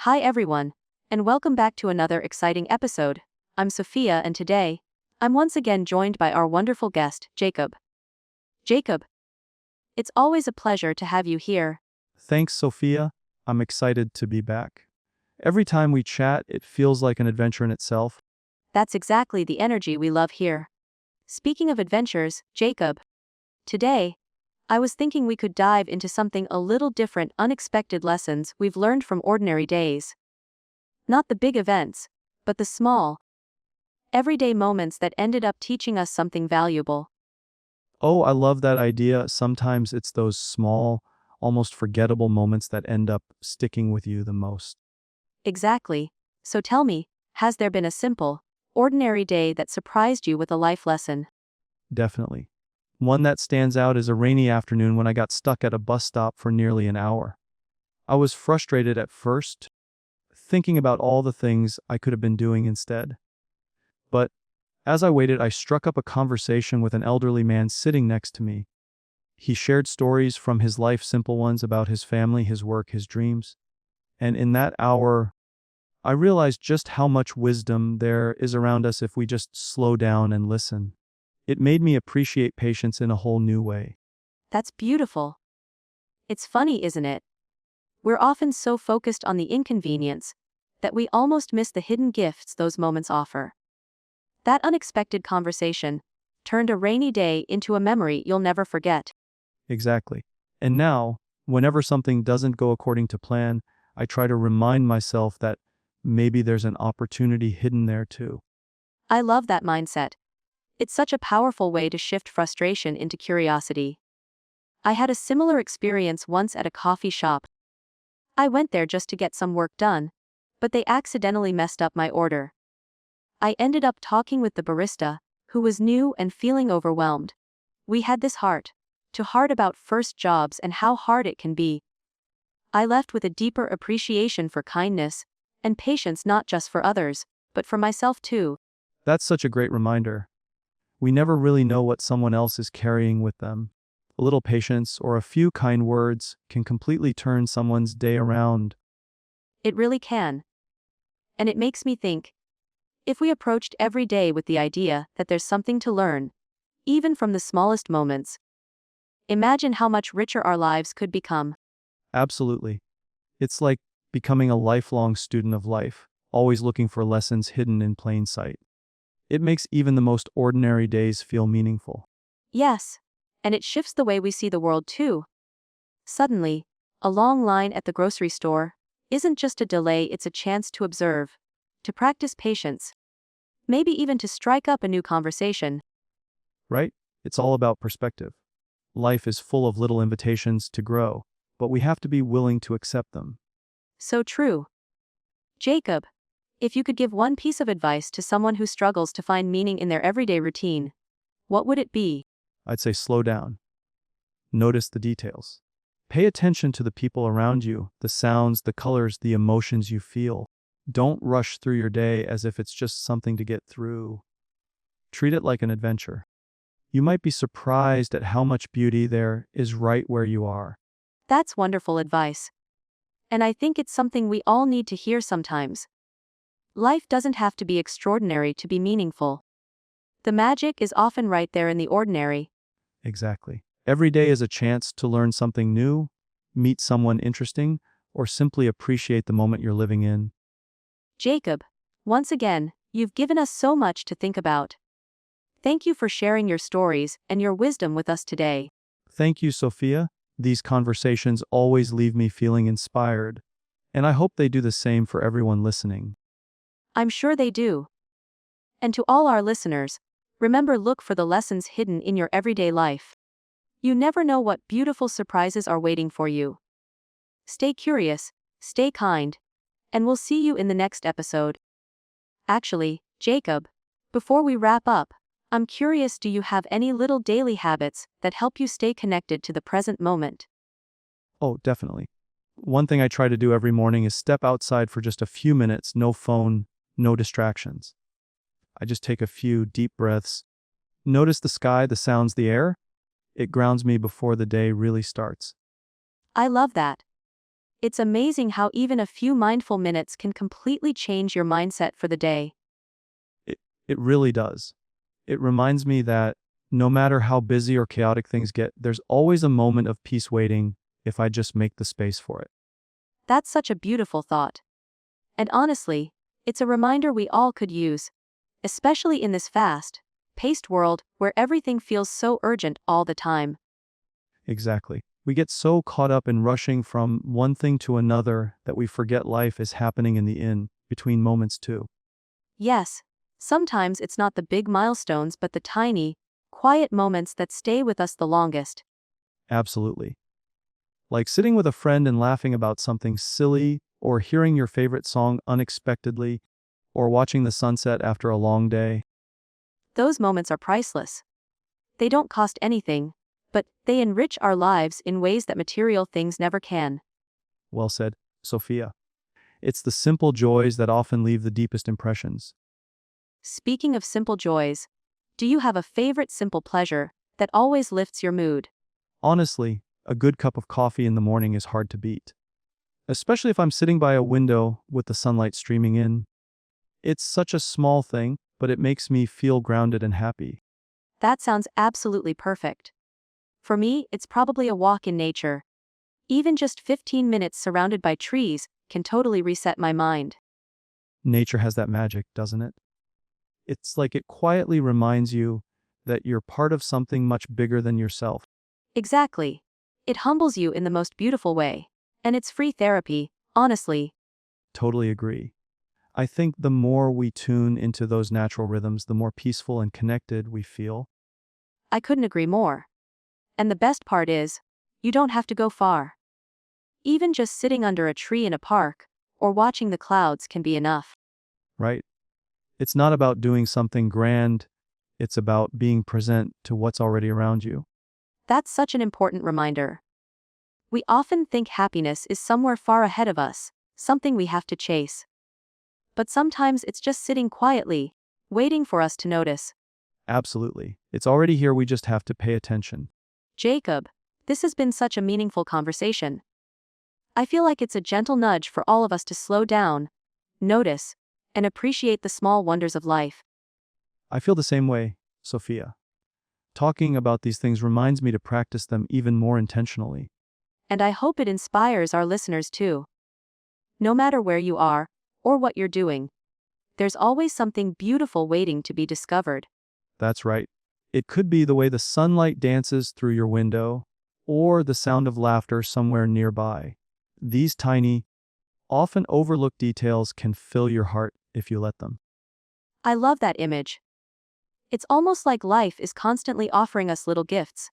Hi everyone, and welcome back to another exciting episode. I'm Sophia, and today, I'm once again joined by our wonderful guest, Jacob. Jacob, it's always a pleasure to have you here. Thanks, Sophia. I'm excited to be back. Every time we chat, it feels like an adventure in itself. That's exactly the energy we love here. Speaking of adventures, Jacob, today, I was thinking we could dive into something a little different, unexpected lessons we've learned from ordinary days. Not the big events, but the small, everyday moments that ended up teaching us something valuable. Oh, I love that idea. Sometimes it's those small, almost forgettable moments that end up sticking with you the most. Exactly. So tell me, has there been a simple, ordinary day that surprised you with a life lesson? Definitely. One that stands out is a rainy afternoon when I got stuck at a bus stop for nearly an hour. I was frustrated at first, thinking about all the things I could have been doing instead. But as I waited, I struck up a conversation with an elderly man sitting next to me. He shared stories from his life, simple ones about his family, his work, his dreams. And in that hour, I realized just how much wisdom there is around us if we just slow down and listen. It made me appreciate patience in a whole new way. That's beautiful. It's funny, isn't it? We're often so focused on the inconvenience that we almost miss the hidden gifts those moments offer. That unexpected conversation turned a rainy day into a memory you'll never forget. Exactly. And now, whenever something doesn't go according to plan, I try to remind myself that maybe there's an opportunity hidden there too. I love that mindset. It's such a powerful way to shift frustration into curiosity. I had a similar experience once at a coffee shop. I went there just to get some work done, but they accidentally messed up my order. I ended up talking with the barista, who was new and feeling overwhelmed. We had this heart-to-heart about first jobs and how hard it can be. I left with a deeper appreciation for kindness and patience, not just for others, but for myself too. That's such a great reminder. We never really know what someone else is carrying with them. A little patience or a few kind words can completely turn someone's day around. It really can. And it makes me think, if we approached every day with the idea that there's something to learn, even from the smallest moments, imagine how much richer our lives could become. Absolutely. It's like becoming a lifelong student of life, always looking for lessons hidden in plain sight. It makes even the most ordinary days feel meaningful. Yes, and it shifts the way we see the world too. Suddenly, a long line at the grocery store isn't just a delay, it's a chance to observe, to practice patience, maybe even to strike up a new conversation. Right? It's all about perspective. Life is full of little invitations to grow, but we have to be willing to accept them. So true. Jacob, if you could give one piece of advice to someone who struggles to find meaning in their everyday routine, what would it be? I'd say slow down. Notice the details. Pay attention to the people around you, the sounds, the colors, the emotions you feel. Don't rush through your day as if it's just something to get through. Treat it like an adventure. You might be surprised at how much beauty there is right where you are. That's wonderful advice. And I think it's something we all need to hear sometimes. Life doesn't have to be extraordinary to be meaningful. The magic is often right there in the ordinary. Exactly. Every day is a chance to learn something new, meet someone interesting, or simply appreciate the moment you're living in. Jacob, once again, you've given us so much to think about. Thank you for sharing your stories and your wisdom with us today. Thank you, Sophia. These conversations always leave me feeling inspired, and I hope they do the same for everyone listening. I'm sure they do. And to all our listeners, remember, look for the lessons hidden in your everyday life. You never know what beautiful surprises are waiting for you. Stay curious, stay kind, and we'll see you in the next episode. Actually, Jacob, before we wrap up, I'm curious, do you have any little daily habits that help you stay connected to the present moment? Oh, definitely. One thing I try to do every morning is step outside for just a few minutes, no phone, no distractions. I just take a few deep breaths. Notice the sky, the sounds, the air. It grounds me before the day really starts. I love that. It's amazing how even a few mindful minutes can completely change your mindset for the day. It really does. It reminds me that no matter how busy or chaotic things get, there's always a moment of peace waiting if I just make the space for it. That's such a beautiful thought. And honestly, it's a reminder we all could use, especially in this fast paced world where everything feels so urgent all the time. Exactly. We get so caught up in rushing from one thing to another that we forget life is happening in the in between moments too. Yes, sometimes it's not the big milestones but the tiny, quiet moments that stay with us the longest. Absolutely. Like sitting with a friend and laughing about something silly, or hearing your favorite song unexpectedly, or watching the sunset after a long day. Those moments are priceless. They don't cost anything, but they enrich our lives in ways that material things never can. Well said, Sophia. It's the simple joys that often leave the deepest impressions. Speaking of simple joys, do you have a favorite simple pleasure that always lifts your mood? Honestly, a good cup of coffee in the morning is hard to beat. Especially if I'm sitting by a window with the sunlight streaming in. It's such a small thing, but it makes me feel grounded and happy. That sounds absolutely perfect. For me, it's probably a walk in nature. Even just 15 minutes surrounded by trees can totally reset my mind. Nature has that magic, doesn't it? It's like it quietly reminds you that you're part of something much bigger than yourself. Exactly. It humbles you in the most beautiful way. And it's free therapy, honestly. Totally agree. I think the more we tune into those natural rhythms, the more peaceful and connected we feel. I couldn't agree more. And the best part is, you don't have to go far. Even just sitting under a tree in a park, or watching the clouds can be enough. Right? It's not about doing something grand, it's about being present to what's already around you. That's such an important reminder. We often think happiness is somewhere far ahead of us, something we have to chase. But sometimes it's just sitting quietly, waiting for us to notice. Absolutely. It's already here, we just have to pay attention. Jacob, this has been such a meaningful conversation. I feel like it's a gentle nudge for all of us to slow down, notice, and appreciate the small wonders of life. I feel the same way, Sophia. Talking about these things reminds me to practice them even more intentionally. And I hope it inspires our listeners too. No matter where you are, or what you're doing, there's always something beautiful waiting to be discovered. That's right. It could be the way the sunlight dances through your window, or the sound of laughter somewhere nearby. These tiny, often overlooked details can fill your heart if you let them. I love that image. It's almost like life is constantly offering us little gifts,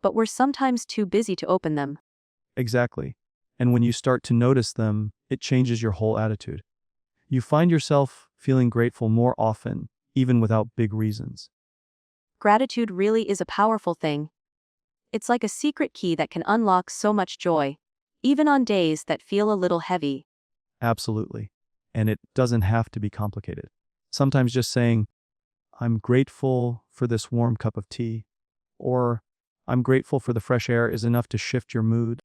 but we're sometimes too busy to open them. Exactly. And when you start to notice them, it changes your whole attitude. You find yourself feeling grateful more often, even without big reasons. Gratitude really is a powerful thing. It's like a secret key that can unlock so much joy, even on days that feel a little heavy. Absolutely. And it doesn't have to be complicated. Sometimes just saying, I'm grateful for this warm cup of tea, or I'm grateful for the fresh air is enough to shift your mood.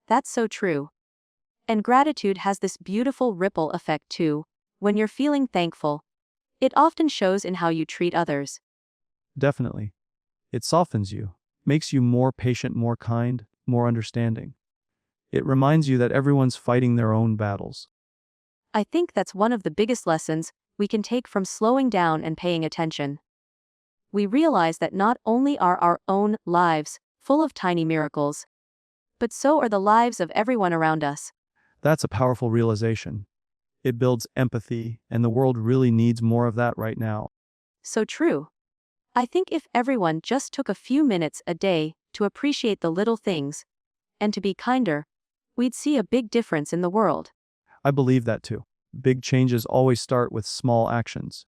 That's so true. And gratitude has this beautiful ripple effect too. When you're feeling thankful, it often shows in how you treat others. Definitely. It softens you, makes you more patient, more kind, more understanding. It reminds you that everyone's fighting their own battles. I think that's one of the biggest lessons we can take from slowing down and paying attention. We realize that not only are our own lives full of tiny miracles, but so are the lives of everyone around us. That's a powerful realization. It builds empathy, and the world really needs more of that right now. So true. I think if everyone just took a few minutes a day to appreciate the little things, and to be kinder, we'd see a big difference in the world. I believe that too. Big changes always start with small actions.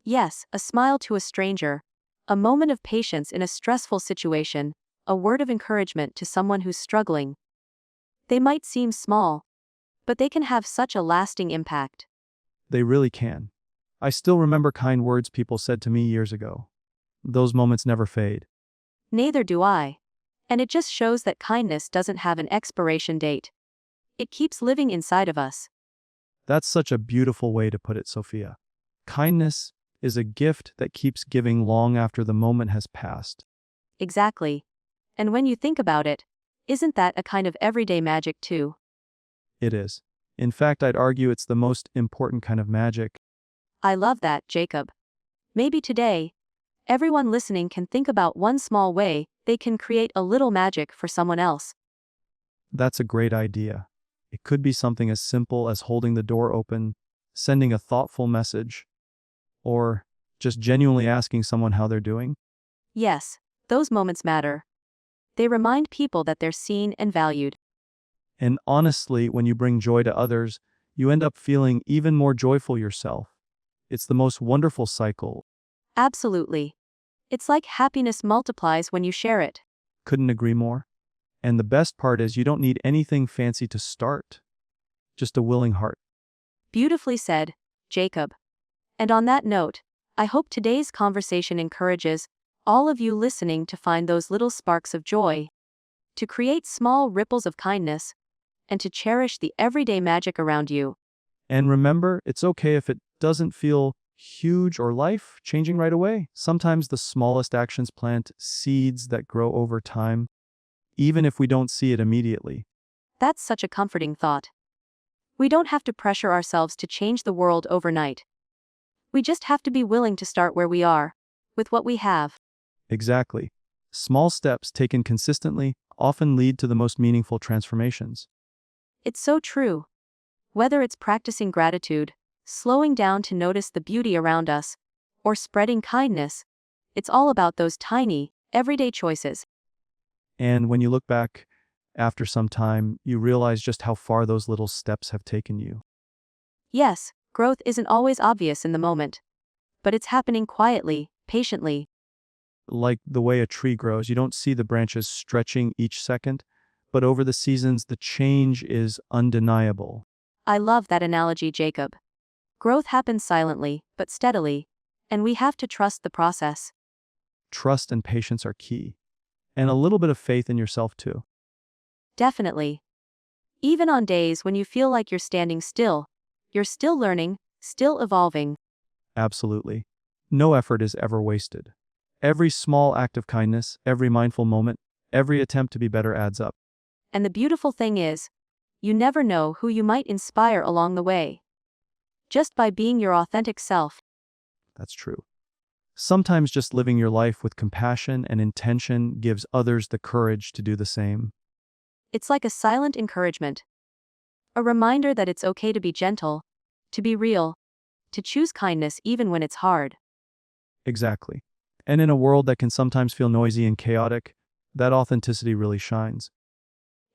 Yes, a smile to a stranger, a moment of patience in a stressful situation, a word of encouragement to someone who's struggling. They might seem small, but they can have such a lasting impact. They really can. I still remember kind words people said to me years ago. Those moments never fade. Neither do I. And it just shows that kindness doesn't have an expiration date. It keeps living inside of us. That's such a beautiful way to put it, Sophia. Kindness is a gift that keeps giving long after the moment has passed. Exactly. And when you think about it, isn't that a kind of everyday magic too? It is. In fact, I'd argue it's the most important kind of magic. I love that, Jacob. Maybe today, everyone listening can think about one small way they can create a little magic for someone else. That's a great idea. It could be something as simple as holding the door open, sending a thoughtful message, or just genuinely asking someone how they're doing. Yes, those moments matter. They remind people that they're seen and valued. And honestly, when you bring joy to others, you end up feeling even more joyful yourself. It's the most wonderful cycle. Absolutely. It's like happiness multiplies when you share it. Couldn't agree more. And the best part is you don't need anything fancy to start, just a willing heart. Beautifully said, Jacob. And on that note, I hope today's conversation encourages all of you listening to find those little sparks of joy, to create small ripples of kindness, and to cherish the everyday magic around you. And remember, it's okay if it doesn't feel huge or life-changing right away. Sometimes the smallest actions plant seeds that grow over time, even if we don't see it immediately. That's such a comforting thought. We don't have to pressure ourselves to change the world overnight. We just have to be willing to start where we are, with what we have. Exactly. Small steps taken consistently often lead to the most meaningful transformations. It's so true. Whether it's practicing gratitude, slowing down to notice the beauty around us, or spreading kindness, it's all about those tiny, everyday choices. And when you look back after some time, you realize just how far those little steps have taken you. Yes, growth isn't always obvious in the moment, but it's happening quietly, patiently. Like the way a tree grows, you don't see the branches stretching each second, but over the seasons, the change is undeniable. I love that analogy, Jacob. Growth happens silently, but steadily, and we have to trust the process. Trust and patience are key, and a little bit of faith in yourself too. Definitely. Even on days when you feel like you're standing still, you're still learning, still evolving. Absolutely. No effort is ever wasted. Every small act of kindness, every mindful moment, every attempt to be better adds up. And the beautiful thing is, you never know who you might inspire along the way. Just by being your authentic self. That's true. Sometimes just living your life with compassion and intention gives others the courage to do the same. It's like a silent encouragement. A reminder that it's okay to be gentle, to be real, to choose kindness even when it's hard. Exactly. And in a world that can sometimes feel noisy and chaotic, that authenticity really shines.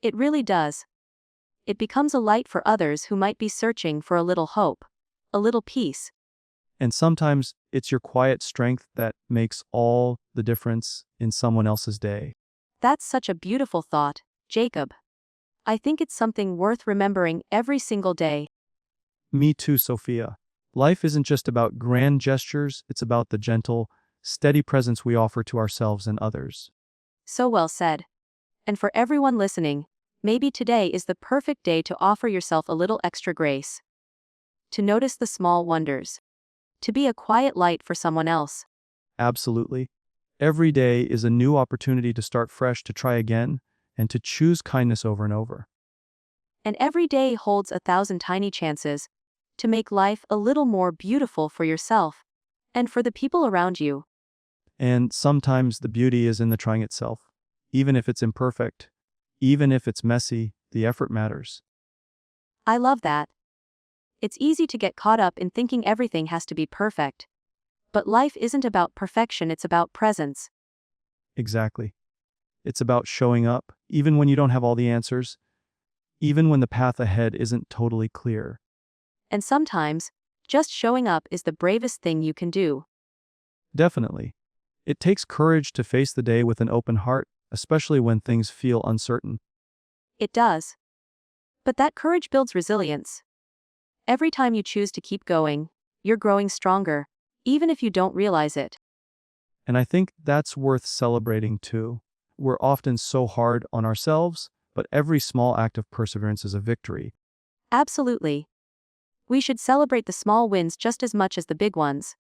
It really does. It becomes a light for others who might be searching for a little hope, a little peace. And sometimes it's your quiet strength that makes all the difference in someone else's day. That's such a beautiful thought, Jacob. I think it's something worth remembering every single day. Me too, Sophia. Life isn't just about grand gestures, it's about the gentle, steady presence we offer to ourselves and others. So well said. And for everyone listening, maybe today is the perfect day to offer yourself a little extra grace. To notice the small wonders. To be a quiet light for someone else. Absolutely. Every day is a new opportunity to start fresh, to try again, and to choose kindness over and over. And every day holds 1,000 tiny chances to make life a little more beautiful for yourself and for the people around you. And sometimes the beauty is in the trying itself. Even if it's imperfect, even if it's messy, the effort matters. I love that. It's easy to get caught up in thinking everything has to be perfect. But life isn't about perfection, it's about presence. Exactly. It's about showing up, even when you don't have all the answers, even when the path ahead isn't totally clear. And sometimes, just showing up is the bravest thing you can do. Definitely. It takes courage to face the day with an open heart, especially when things feel uncertain. It does. But that courage builds resilience. Every time you choose to keep going, you're growing stronger, even if you don't realize it. And I think that's worth celebrating too. We're often so hard on ourselves, but every small act of perseverance is a victory. Absolutely. We should celebrate the small wins just as much as the big ones.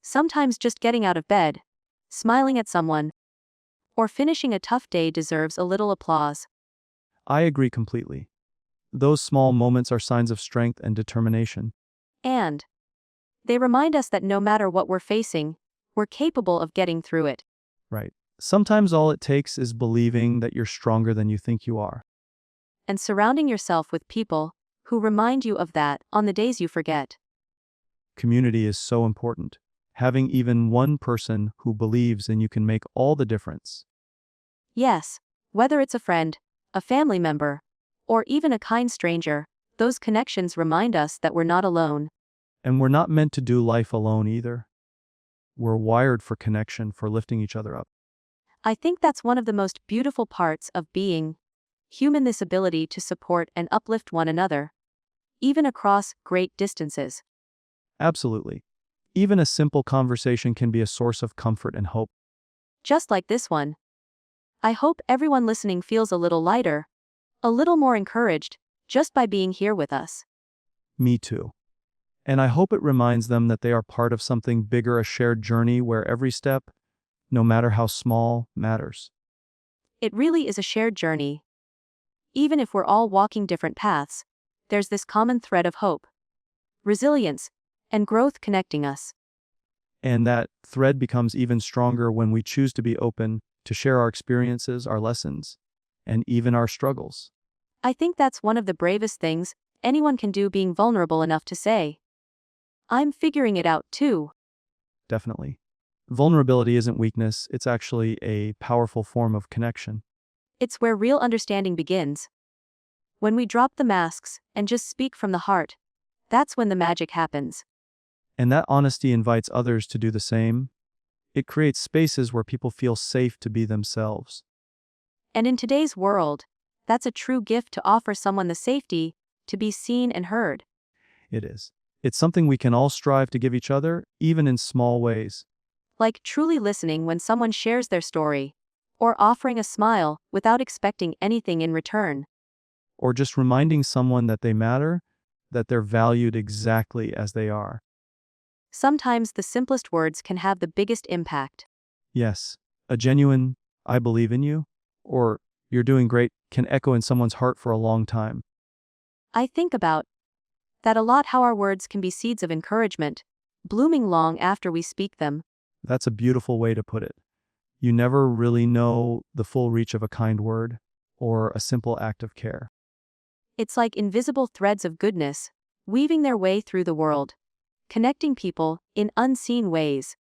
Sometimes just getting out of bed, smiling at someone, or finishing a tough day deserves a little applause. I agree completely. Those small moments are signs of strength and determination. And they remind us that no matter what we're facing, we're capable of getting through it. Right. Sometimes all it takes is believing that you're stronger than you think you are. And surrounding yourself with people who remind you of that on the days you forget. Community is so important. Having even one person who believes in you can make all the difference. Yes, whether it's a friend, a family member, or even a kind stranger, those connections remind us that we're not alone. And we're not meant to do life alone either. We're wired for connection, for lifting each other up. I think that's one of the most beautiful parts of being human, this ability to support and uplift one another, even across great distances. Absolutely. Even a simple conversation can be a source of comfort and hope. Just like this one. I hope everyone listening feels a little lighter, a little more encouraged, just by being here with us. Me too. And I hope it reminds them that they are part of something bigger, a shared journey where every step, no matter how small, matters. It really is a shared journey. Even if we're all walking different paths, there's this common thread of hope, resilience, and growth connecting us. And that thread becomes even stronger when we choose to be open, to share our experiences, our lessons, and even our struggles. I think that's one of the bravest things anyone can do, being vulnerable enough to say, I'm figuring it out too. Definitely. Vulnerability isn't weakness, it's actually a powerful form of connection. It's where real understanding begins. When we drop the masks and just speak from the heart, that's when the magic happens. And that honesty invites others to do the same. It creates spaces where people feel safe to be themselves. And in today's world, that's a true gift, to offer someone the safety to be seen and heard. It is. It's something we can all strive to give each other, even in small ways. Like truly listening when someone shares their story, or offering a smile without expecting anything in return. Or just reminding someone that they matter, that they're valued exactly as they are. Sometimes the simplest words can have the biggest impact. Yes, a genuine, I believe in you, or you're doing great, can echo in someone's heart for a long time. I think about that a lot, how our words can be seeds of encouragement, blooming long after we speak them. That's a beautiful way to put it. You never really know the full reach of a kind word or a simple act of care. It's like invisible threads of goodness, weaving their way through the world, connecting people in unseen ways.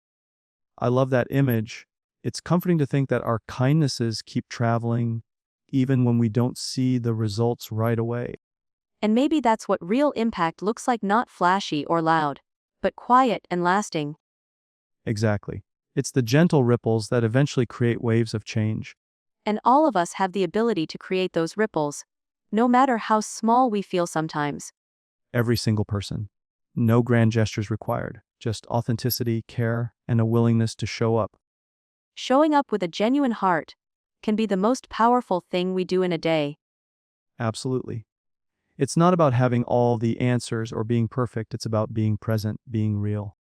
I love that image. It's comforting to think that our kindnesses keep traveling, even when we don't see the results right away. And maybe that's what real impact looks like, not flashy or loud, but quiet and lasting. Exactly. It's the gentle ripples that eventually create waves of change. And all of us have the ability to create those ripples, no matter how small we feel sometimes. Every single person. No grand gestures required, just authenticity, care, and a willingness to show up. Showing up with a genuine heart can be the most powerful thing we do in a day. Absolutely. It's not about having all the answers or being perfect, it's about being present, being real.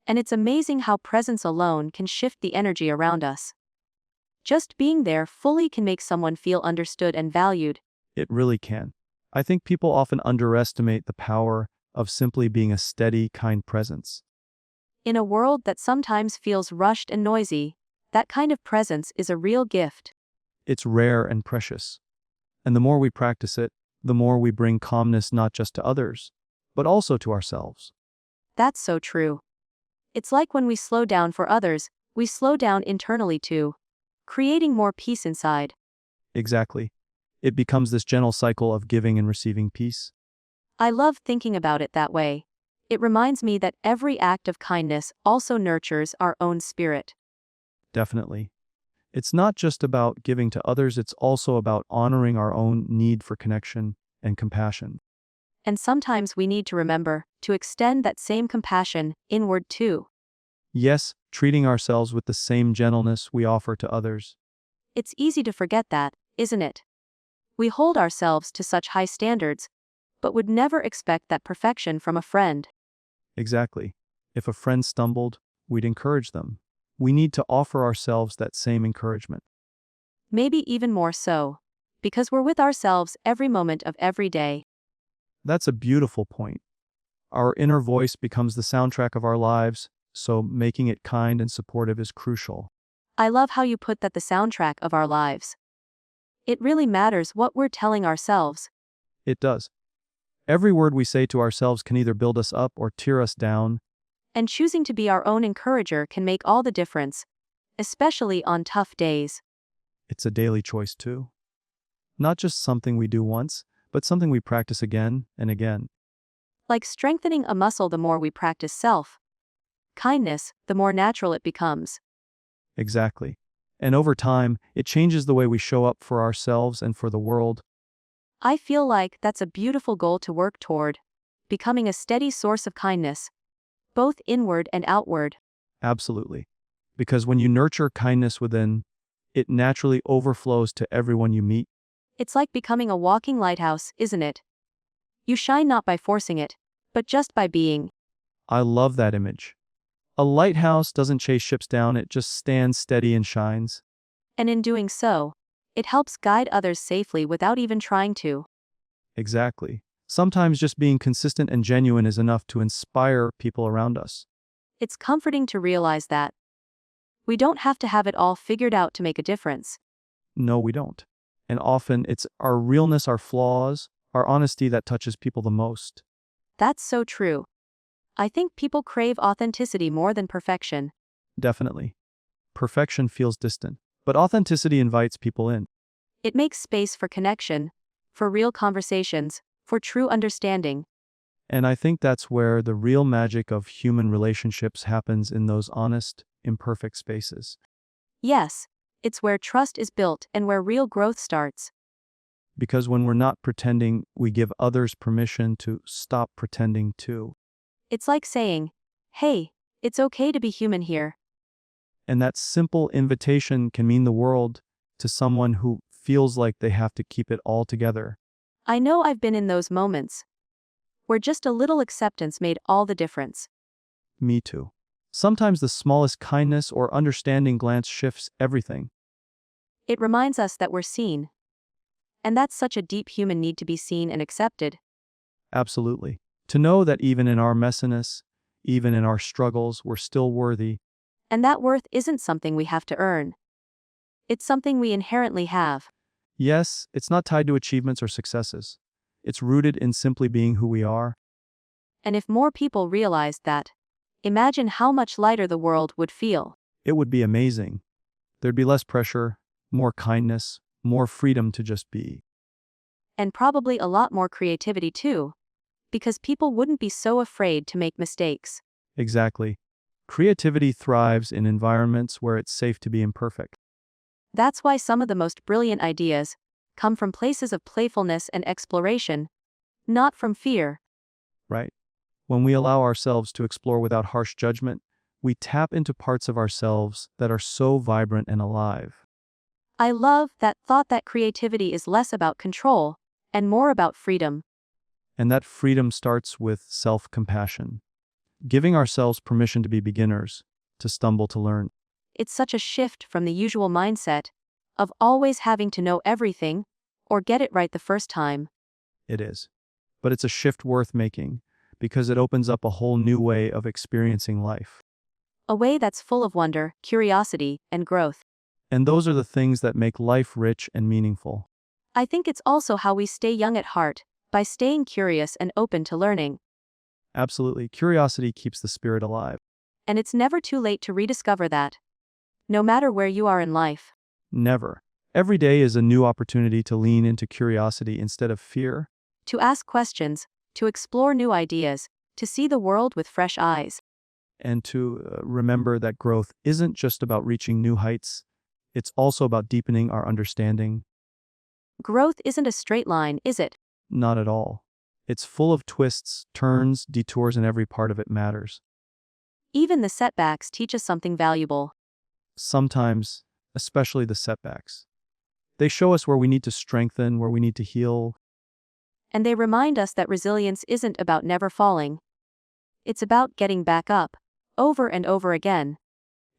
And it's amazing how presence alone can shift the energy around us. Just being there fully can make someone feel understood and valued. It really can. I think people often underestimate the power of simply being a steady, kind presence. In a world that sometimes feels rushed and noisy, that kind of presence is a real gift. It's rare and precious. And the more we practice it, the more we bring calmness not just to others, but also to ourselves. That's so true. It's like when we slow down for others, we slow down internally too, creating more peace inside. Exactly. It becomes this gentle cycle of giving and receiving peace. I love thinking about it that way. It reminds me that every act of kindness also nurtures our own spirit. Definitely. It's not just about giving to others, it's also about honoring our own need for connection and compassion. And sometimes we need to remember to extend that same compassion inward too. Yes, treating ourselves with the same gentleness we offer to others. It's easy to forget that, isn't it? We hold ourselves to such high standards, but would never expect that perfection from a friend. Exactly. If a friend stumbled, we'd encourage them. We need to offer ourselves that same encouragement. Maybe even more so, because we're with ourselves every moment of every day. That's a beautiful point. Our inner voice becomes the soundtrack of our lives, so making it kind and supportive is crucial. I love how you put that, the soundtrack of our lives. It really matters what we're telling ourselves. It does. Every word we say to ourselves can either build us up or tear us down. And choosing to be our own encourager can make all the difference, especially on tough days. It's a daily choice too. Not just something we do once, but something we practice again and again. Like strengthening a muscle, the more we practice self-kindness, the more natural it becomes. Exactly. And over time, it changes the way we show up for ourselves and for the world. I feel like that's a beautiful goal to work toward, becoming a steady source of kindness, both inward and outward. Absolutely. Because when you nurture kindness within, it naturally overflows to everyone you meet. It's like becoming a walking lighthouse, isn't it? You shine not by forcing it, but just by being. I love that image. A lighthouse doesn't chase ships down, it just stands steady and shines. And in doing so, it helps guide others safely without even trying to. Exactly. Sometimes just being consistent and genuine is enough to inspire people around us. It's comforting to realize that we don't have to have it all figured out to make a difference. No, we don't. And often it's our realness, our flaws, our honesty that touches people the most. That's so true. I think people crave authenticity more than perfection. Definitely. Perfection feels distant, but authenticity invites people in. It makes space for connection, for real conversations, for true understanding. And I think that's where the real magic of human relationships happens, in those honest, imperfect spaces. Yes, it's where trust is built and where real growth starts. Because when we're not pretending, we give others permission to stop pretending too. It's like saying, hey, it's okay to be human here. And that simple invitation can mean the world to someone who feels like they have to keep it all together. I know I've been in those moments where just a little acceptance made all the difference. Me too. Sometimes the smallest kindness or understanding glance shifts everything. It reminds us that we're seen. And that's such a deep human need, to be seen and accepted. Absolutely. To know that even in our messiness, even in our struggles, we're still worthy. And that worth isn't something we have to earn. It's something we inherently have. Yes, it's not tied to achievements or successes. It's rooted in simply being who we are. And if more people realized that, imagine how much lighter the world would feel. It would be amazing. There'd be less pressure, more kindness, more freedom to just be. And probably a lot more creativity too, because people wouldn't be so afraid to make mistakes. Exactly. Creativity thrives in environments where it's safe to be imperfect. That's why some of the most brilliant ideas come from places of playfulness and exploration, not from fear. Right? When we allow ourselves to explore without harsh judgment, we tap into parts of ourselves that are so vibrant and alive. I love that thought, that creativity is less about control and more about freedom. And that freedom starts with self-compassion. Giving ourselves permission to be beginners, to stumble, to learn. It's such a shift from the usual mindset of always having to know everything or get it right the first time. It is. But it's a shift worth making, because it opens up a whole new way of experiencing life. A way that's full of wonder, curiosity, and growth. And those are the things that make life rich and meaningful. I think it's also how we stay young at heart, by staying curious and open to learning. Absolutely. Curiosity keeps the spirit alive. And it's never too late to rediscover that. No matter where you are in life. Never. Every day is a new opportunity to lean into curiosity instead of fear. To ask questions, to explore new ideas, to see the world with fresh eyes. And to remember that growth isn't just about reaching new heights. It's also about deepening our understanding. Growth isn't a straight line, is it? Not at all. It's full of twists, turns, detours, and every part of it matters. Even the setbacks teach us something valuable. Sometimes, especially the setbacks. They show us where we need to strengthen, where we need to heal. And they remind us that resilience isn't about never falling. It's about getting back up, over and over again.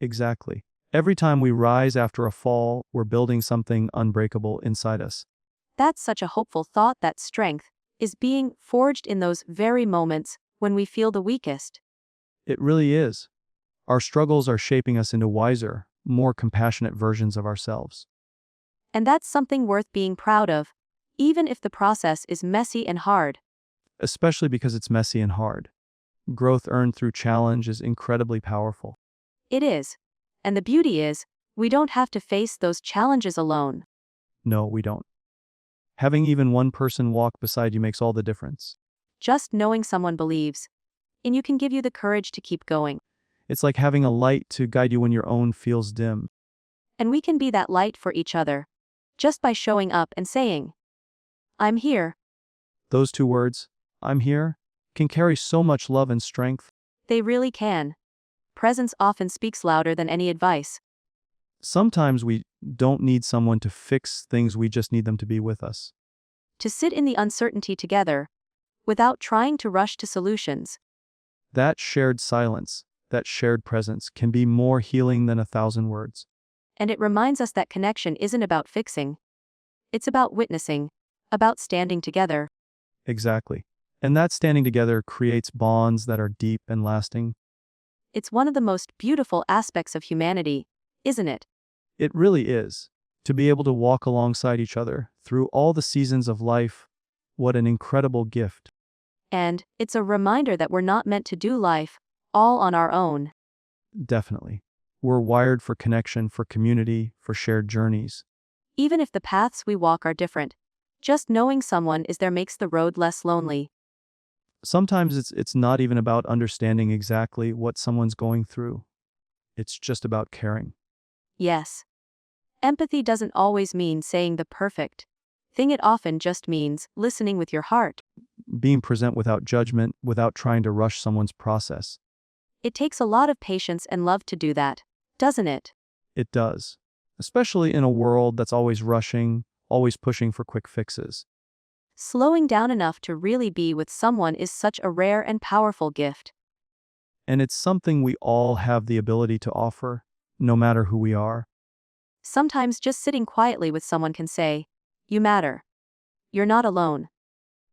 Exactly. Every time we rise after a fall, we're building something unbreakable inside us. That's such a hopeful thought that strength is being forged in those very moments when we feel the weakest. It really is. Our struggles are shaping us into wiser, more compassionate versions of ourselves. And that's something worth being proud of, even if the process is messy and hard. Especially because it's messy and hard. Growth earned through challenge is incredibly powerful. It is. And the beauty is, we don't have to face those challenges alone. No, we don't. Having even one person walk beside you makes all the difference. Just knowing someone believes in you can give you the courage to keep going. It's like having a light to guide you when your own feels dim. And we can be that light for each other, just by showing up and saying, I'm here. Those two words, I'm here, can carry so much love and strength. They really can. Presence often speaks louder than any advice. Sometimes we don't need someone to fix things, we just need them to be with us. To sit in the uncertainty together, without trying to rush to solutions. That shared silence, that shared presence can be more healing than 1,000 words. And it reminds us that connection isn't about fixing. It's about witnessing, about standing together. Exactly. And that standing together creates bonds that are deep and lasting. It's one of the most beautiful aspects of humanity, isn't it? It really is. To be able to walk alongside each other through all the seasons of life, what an incredible gift. And it's a reminder that we're not meant to do life all on our own. Definitely. We're wired for connection, for community, for shared journeys. Even if the paths we walk are different, just knowing someone is there makes the road less lonely. Sometimes it's not even about understanding exactly what someone's going through. It's just about caring. Yes. Empathy doesn't always mean saying the perfect thing, it often just means listening with your heart. Being present without judgment, without trying to rush someone's process. It takes a lot of patience and love to do that, doesn't it? It does. Especially in a world that's always rushing, always pushing for quick fixes. Slowing down enough to really be with someone is such a rare and powerful gift. And it's something we all have the ability to offer, no matter who we are. Sometimes just sitting quietly with someone can say, you matter. You're not alone.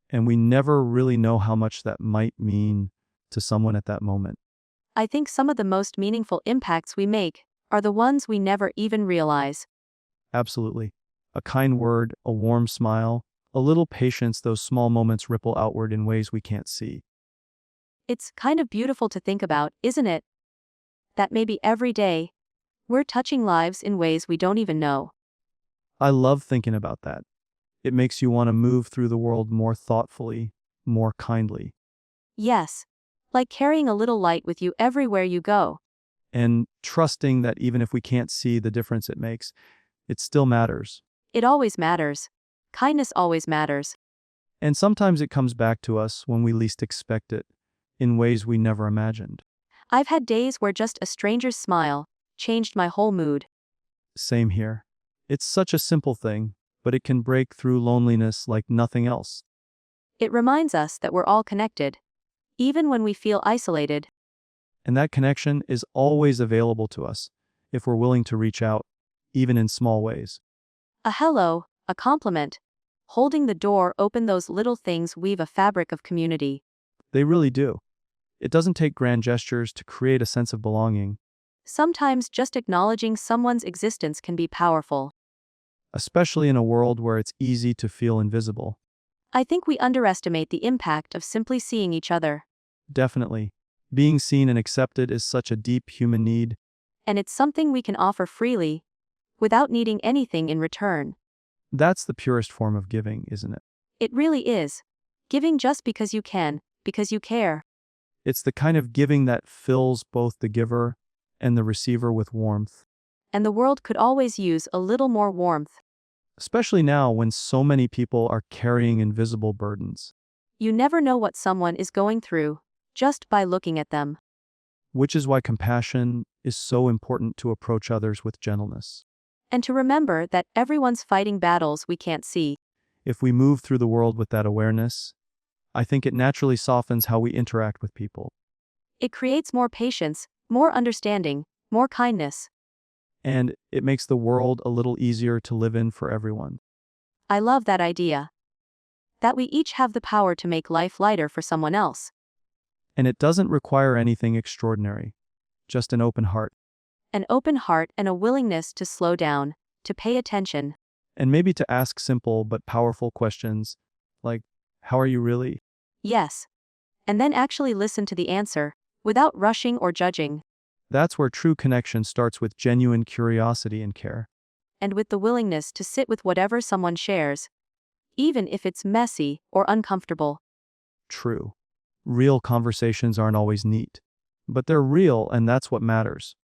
And we never really know how much that might mean to someone at that moment. I think some of the most meaningful impacts we make are the ones we never even realize. Absolutely. A kind word, a warm smile, a little patience, those small moments ripple outward in ways we can't see. It's kind of beautiful to think about, isn't it? That maybe every day, we're touching lives in ways we don't even know. I love thinking about that. It makes you want to move through the world more thoughtfully, more kindly. Yes. Like carrying a little light with you everywhere you go. And trusting that even if we can't see the difference it makes, it still matters. It always matters. Kindness always matters. And sometimes it comes back to us when we least expect it, in ways we never imagined. I've had days where just a stranger's smile changed my whole mood. Same here. It's such a simple thing, but it can break through loneliness like nothing else. It reminds us that we're all connected, even when we feel isolated. And that connection is always available to us, if we're willing to reach out, even in small ways. A hello, a compliment, holding the door open, those little things weave a fabric of community. They really do. It doesn't take grand gestures to create a sense of belonging. Sometimes just acknowledging someone's existence can be powerful. Especially in a world where it's easy to feel invisible. I think we underestimate the impact of simply seeing each other. Definitely. Being seen and accepted is such a deep human need. And it's something we can offer freely, without needing anything in return. That's the purest form of giving, isn't it? It really is. Giving just because you can, because you care. It's the kind of giving that fills both the giver and the receiver with warmth. And the world could always use a little more warmth. Especially now when so many people are carrying invisible burdens. You never know what someone is going through, just by looking at them. Which is why compassion is so important, to approach others with gentleness. And to remember that everyone's fighting battles we can't see. If we move through the world with that awareness, I think it naturally softens how we interact with people. It creates more patience, more understanding, more kindness. And it makes the world a little easier to live in for everyone. I love that idea. That we each have the power to make life lighter for someone else. And it doesn't require anything extraordinary, just an open heart. An open heart and a willingness to slow down, to pay attention. And maybe to ask simple but powerful questions like, how are you really? Yes. And then actually listen to the answer, without rushing or judging. That's where true connection starts, with genuine curiosity and care. And with the willingness to sit with whatever someone shares, even if it's messy or uncomfortable. True. Real conversations aren't always neat, but they're real, and that's what matters.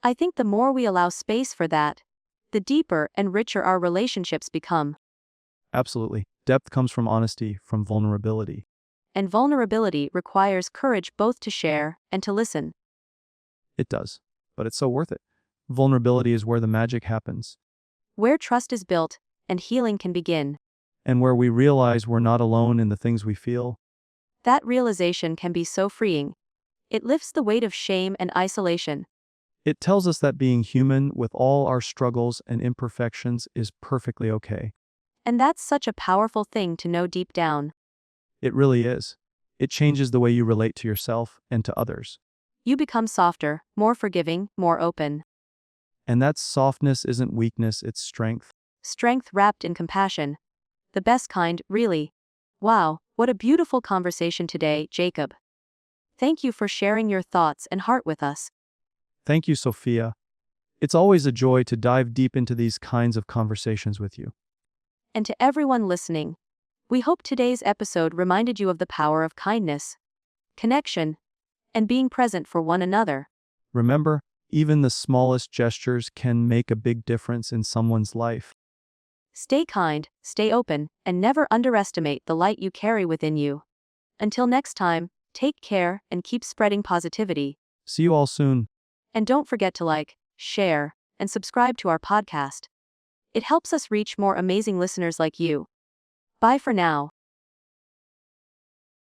I think the more we allow space for that, the deeper and richer our relationships become. Absolutely. Depth comes from honesty, from vulnerability. And vulnerability requires courage both to share and to listen. It does, but it's so worth it. Vulnerability is where the magic happens, Where trust is built and healing can begin. and where we realize we're not alone in the things we feel. That realization can be so freeing. It lifts the weight of shame and isolation. It tells us that being human, with all our struggles and imperfections, is perfectly okay. And that's such a powerful thing to know deep down. It really is. It changes the way you relate to yourself and to others. You become softer, more forgiving, more open. And that softness isn't weakness, it's strength. Strength wrapped in compassion. The best kind, really. Wow, what a beautiful conversation today, Jacob. Thank you for sharing your thoughts and heart with us. Thank you, Sophia. It's always a joy to dive deep into these kinds of conversations with you. And to everyone listening, we hope today's episode reminded you of the power of kindness, connection, and being present for one another. Remember, even the smallest gestures can make a big difference in someone's life. Stay kind, stay open, and never underestimate the light you carry within you. Until next time, take care and keep spreading positivity. See you all soon. And don't forget to like, share, and subscribe to our podcast. It helps us reach more amazing listeners like you. Bye for now.